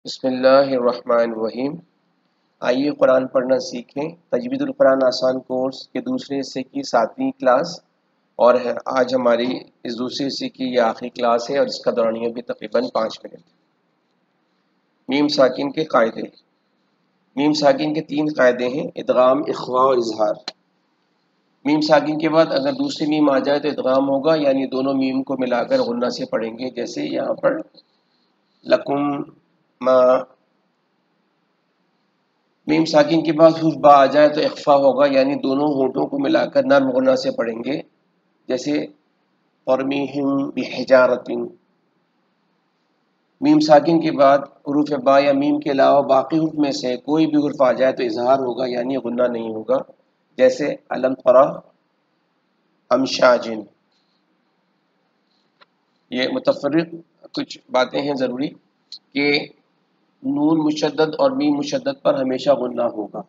بسم اللہ الرحمن الرحیم۔ آئیے قرآن پڑھنا سیکھیں۔ تجوید القرآن آسان کورس کے دوسرے حصے کی 7ویں کلاس اور آج ہماری اس دوسرے حصے کی یہ آخری کلاس ہے اور اس کا دورانیہ بھی تقریباً 5 منٹ۔ میم ساکن کے قاعدے۔ میم ساکن کے 3 قاعدے ہیں: ادغام، اخفاء اور اظہار۔ میم ساکن کے بعد اگر دوسری میم آ جائے تو ادغام ہوگا، یعنی دونوں میم کو ملا کر غنہ سے پڑھیں گے، جیسے یہاں پر لکم ما۔ میم ساکن کے بعد حرف با آ جائے تو اخفا ہوگا، یعنی دونوں ہونٹوں کو ملا کر نرم غنہ سے پڑھیں گے، جیسے ترمیہم بحجارۃ۔ میم ساکن کے بعد حروف با یا میم کے علاوہ باقی حروف میں سے کوئی بھی حرف آ جائے تو اظہار ہوگا، یعنی غنہ نہیں ہوگا، جیسے الم تری امشاجن۔ یہ متفرق کچھ باتیں ہیں ضروری کہ نون مشدد اور میم مشدد پر ہمیشہ غنہ ہوگا،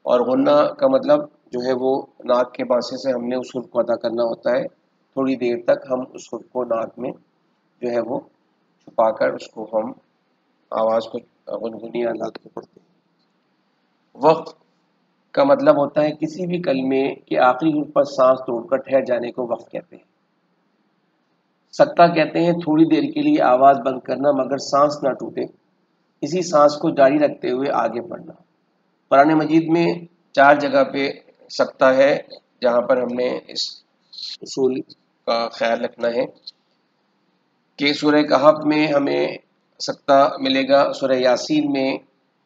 اور غنہ کا مطلب جو ہے وہ ناک کے بانسے سے ہم نے اس حرف کو ادا کرنا ہوتا ہے، تھوڑی دیر تک ہم اس حرف کو ناک میں جو ہے وہ چھپا کر اس کو ہم آواز کو گنگنی آلات کو پڑھتے ہیں۔ وقف کا مطلب ہوتا ہے کسی بھی کلمے کے آخری حرف پر سانس توڑ کر ٹھہر جانے کو وقف کہتے ہیں۔ سکتہ کہتے ہیں تھوڑی دیر کے لیے آواز بند کرنا مگر سانس نہ ٹوٹے، اسی سانس کو جاری رکھتے ہوئے آگے بڑھنا۔ قرآن مجید میں 4 جگہ پہ سکتہ ہے جہاں پر ہم نے اس اصول کا خیال رکھنا ہے کہ سورہ کہف میں ہمیں سکتہ ملے گا، سورہ یاسین میں،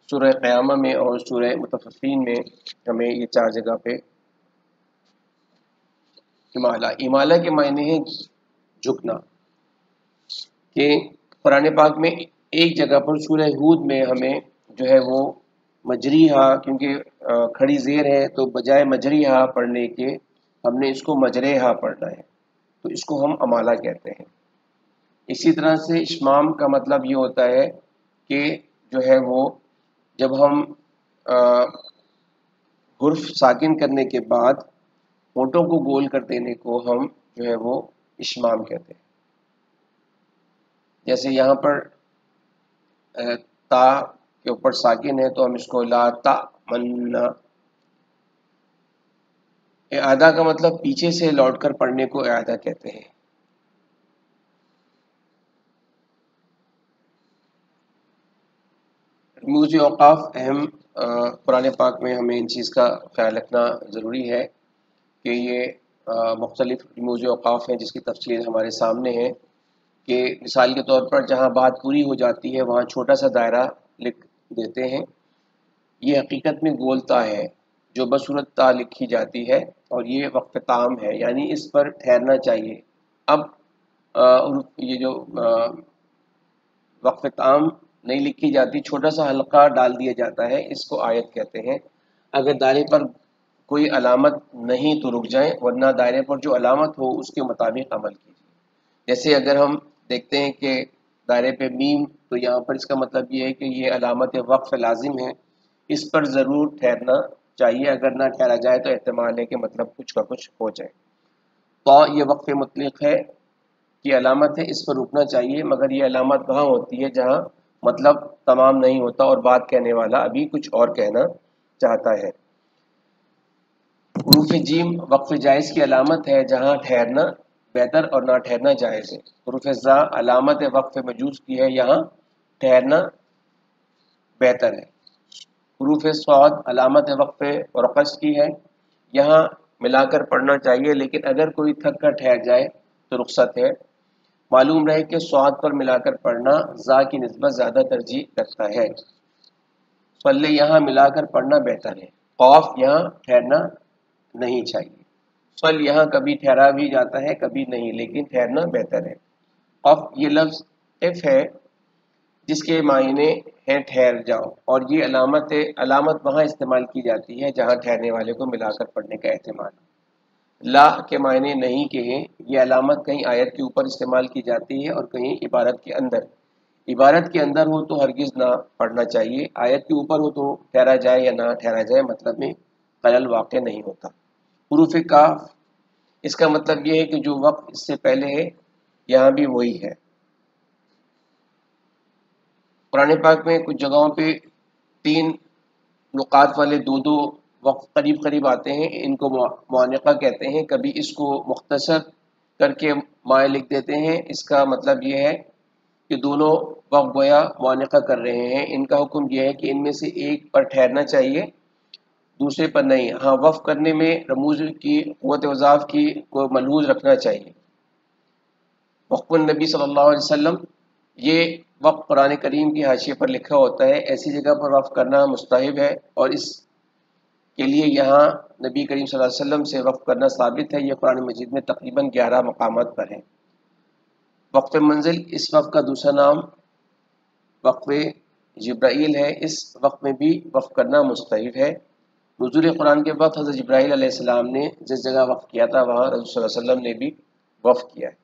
سورہ قیامہ میں اور سورہ مطففین میں ہمیں یہ 4 جگہ پہ امالہ۔ امالہ کے معنی ہے جھکنا، کہ قرآن پاک میں ایک جگہ پر سورہ ہود میں ہمیں جو ہے وہ مجریہا، کیونکہ کھڑی زیر ہے تو بجائے مجریہا پڑھنے کے ہم نے اس کو مجریہا پڑھنا ہے، تو اس کو ہم امالہ کہتے ہیں۔ اسی طرح سے اشمام کا مطلب یہ ہوتا ہے کہ جو ہے وہ جب ہم حرف ساکن کرنے کے بعد ہونٹوں کو گول کر دینے کو ہم جو ہے وہ اشمام کہتے ہیں۔ جیسے یہاں پر تا کے اوپر ساکن ہے تو ہم اس کو لا تأمنّ۔ اعادہ کا مطلب پیچھے سے لوٹ کر پڑھنے کو اعادہ کہتے ہیں۔ رموز اوقاف اہم، قرآن پاک میں ہمیں ان چیز کا خیال رکھنا ضروری ہے کہ یہ مختلف رموز اوقاف ہیں جس کی تفصیل ہمارے سامنے ہے، کہ مثال کے طور پر جہاں بات پوری ہو جاتی ہے وہاں چھوٹا سا دائرہ لکھ دیتے ہیں، یہ حقیقت میں گول تا ہے جو بصورت تا لکھی جاتی ہے، اور یہ وقف تام ہے، یعنی اس پر ٹھہرنا چاہیے۔ اب یہ جو وقف تام نہیں لکھی جاتی، چھوٹا سا حلقہ ڈال دیا جاتا ہے، اس کو آیت کہتے ہیں۔ اگر دائرے پر کوئی علامت نہیں تو رک جائیں، ورنہ دائرے پر جو علامت ہو اس کے مطابق عمل کیجیے۔ جیسے اگر ہم دیکھتے ہیں کہ دائرے پہ میم، تو یہاں پر اس کا مطلب یہ ہے کہ یہ علامت وقف لازم ہے، اس پر ضرور ٹھہرنا چاہیے، اگر نہ ٹھہرا جائے تو احتمال ہے کہ مطلب کچھ کا کچھ ہو جائے۔ تو یہ وقف مطلق ہے کی علامت ہے، اس پر رکنا چاہیے، مگر یہ علامت وہاں ہوتی ہے جہاں مطلب تمام نہیں ہوتا اور بات کہنے والا ابھی کچھ اور کہنا چاہتا ہے۔ حروف جیم وقف جائز کی علامت ہے جہاں ٹھہرنا بہتر اور نہ ٹھہرنا جائز ہے۔ حروف زا علامت وقف مجوز کی ہے، یہاں ٹھہرنا بہتر ہے۔ حروف صاد علامت وقف رقص کی ہے، یہاں ملا کر پڑھنا چاہیے، لیکن اگر کوئی تھک کر ٹھہر جائے تو رخصت ہے۔ معلوم رہے کہ صاد پر ملا کر پڑھنا زا کی نسبت زیادہ ترجیح رکھتا ہے۔ صلی یہاں ملا کر پڑھنا بہتر ہے۔ قاف یہاں ٹھہرنا نہیں چاہیے۔ صل یہاں کبھی ٹھہرا بھی جاتا ہے کبھی نہیں، لیکن ٹھہرنا بہتر ہے۔ قف یہ لفظ اف ہے جس کے معنی ہے ٹھہر جاؤ، اور یہ علامت وہاں استعمال کی جاتی ہے جہاں ٹھہرنے والے کو ملا کر پڑھنے کا احتمال۔ لا کے معنی نہیں کے ہیں، یہ علامت کہیں آیت کے اوپر استعمال کی جاتی ہے اور کہیں عبارت کے اندر۔ عبارت کے اندر ہو تو ہرگز نہ پڑھنا چاہیے، آیت کے اوپر ہو تو ٹھہرا جائے یا نہ ٹھہرا جائے مطلب میں خلل واقع نہیں ہوتا۔ حروف کاف اس کا مطلب یہ ہے کہ جو وقت اس سے پہلے ہے یہاں بھی وہی ہے۔ قرآن پاک میں کچھ جگہوں پہ 3 نقاط والے 2 وقت قریب قریب آتے ہیں، ان کو معانقہ کہتے ہیں۔ کبھی اس کو مختصر کر کے مائع لکھ دیتے ہیں، اس کا مطلب یہ ہے کہ دونوں وقت گویا معانقہ کر رہے ہیں۔ ان کا حکم یہ ہے کہ ان میں سے ایک پر ٹھہرنا چاہیے، دوسرے پر نہیں۔ ہاں، وقف کرنے میں رموز کی قوت وضاف کی کو ملحوظ رکھنا چاہیے۔ وقف النبی صلی اللہ علیہ وسلم، یہ وقف قرآن کریم کی حاشیے پر لکھا ہوتا ہے، ایسی جگہ پر وقف کرنا مستحب ہے، اور اس کے لیے یہاں نبی کریم صلی اللہ علیہ وسلم سے وقف کرنا ثابت ہے۔ یہ قرآن مجید میں تقریباً 11 مقامات پر ہے۔ وقف منزل، اس وقف کا دوسرا نام وقف جبرائیل ہے۔ اس وقف میں بھی وقف کرنا مستحب ہے۔ نزول قرآن کے وقت حضرت جبرائیل علیہ السلام نے جس جگہ وقف کیا تھا وہاں رسول صلی اللہ علیہ وسلم نے بھی وقف کیا ہے۔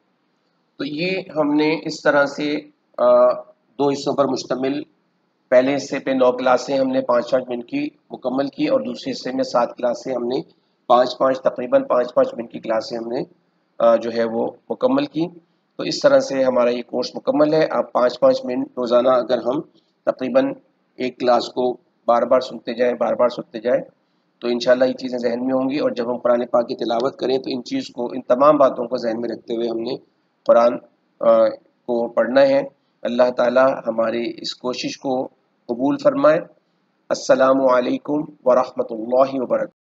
تو یہ ہم نے اس طرح سے 2 حصوں پر مشتمل، پہلے حصے پہ 9 کلاسیں ہم نے 5-5 منٹ کی مکمل کی، اور دوسرے حصے میں 7 کلاسیں ہم نے 5-5 تقریباً 5-5 منٹ کی کلاسیں ہم نے جو ہے وہ مکمل کی۔ تو اس طرح سے ہمارا یہ کورس مکمل ہے۔ آپ 5-5 منٹ روزانہ اگر ہم تقریباً ایک کلاس کو بار بار سنتے جائیں تو انشاءاللہ یہ چیزیں ذہن میں ہوں گی، اور جب ہم قرآن پاک کی تلاوت کریں تو ان تمام باتوں کو ذہن میں رکھتے ہوئے ہم نے قرآن کو پڑھنا ہے۔ اللہ تعالی ہماری اس کوشش کو قبول فرمائے۔ السلام علیکم ورحمۃ اللہ وبرکاتہ۔